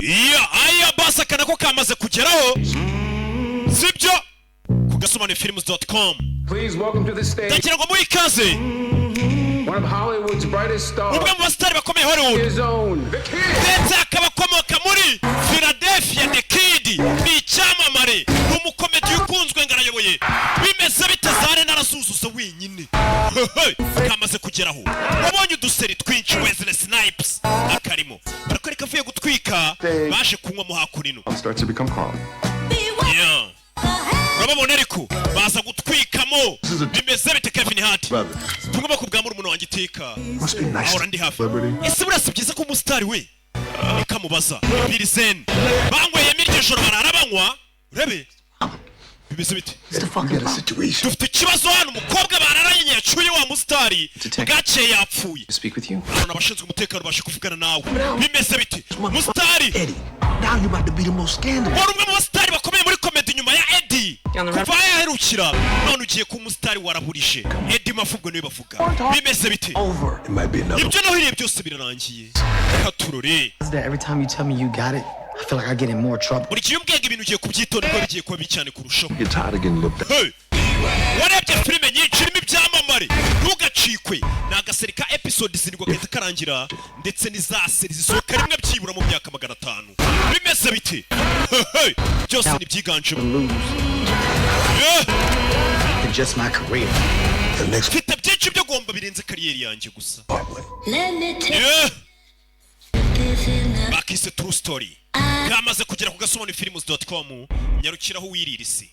aya basa kana ko kamaze kugeraho sibyo kugasomaniefilms.com. Please welcome to the stage. Takira ngo muri kaze. One of Hollywood's brightest stars. Ubwo mu basitari bakomeye Hollywood. His own, the Kid. Ndetse akaba akomoka muri Philadelphia, The Kid. Ni icyamamare. Ni umukomedi ukunzwe ngarayoboye. Bimeze bitazane narasuzuza wenyine. Kamaze kugeraho. Wabonye uduseri twinshi Wesley Snipes akarimo. Barakwereka avuye gutwika baje kunywa mu hakurino. Starts to become calm. Yeah. Urababona ariko baza gutwikamo bimeze bite Kevin Hart. Tugomba kubwamo umuntu wanjye iteka. Must be nice. Ahora ndi hafi. Ese burasi byiza ko umustar we ikamubaza Bilzen banyweye miryo joro bararabanywa urebe bimeze bite. Get a situation. Dufite ikibazo hano umukobwa bararanye yacuye wa mustari gace yapfuye. Speak with you. Abana bashinzwe umutekano bashe kuvugana nawe bimeze bite mustari. Eddie, now you're about to be the most scandalous. Wari umwe mu bastari bakomeye muri comedy nyuma ya Eddie kuva yaherukira none ugiye ku mustari warahurije Eddie mafubwo niwe bavuga bimeze bite. Over. It might be another. Ibyo nohiriye byose birarangiye katurore. Every time you tell me you got it, I feel like I get in more trouble. Buri gihe umbwega ibintu ugiye kubyitonda bigiye kuba bicyane kurushaho. You're tired of getting looked at. Hey, warebye filime nyinshi irimo ibyamamare ntugacikwe. Ni agaseri ka episode zirindwi gahita karangira ndetse n'iza seri zisohoka rimwe byibura mu myaka 500. Bimeze bite. Byose ni byiganjemo. It's just my career. The next Mfite byinshi byo gomba birenze kariyeri yanjye gusa. Back is a true story. Kamaze kugera ku gasomaniefilms.com nyarukiraho wiririsi.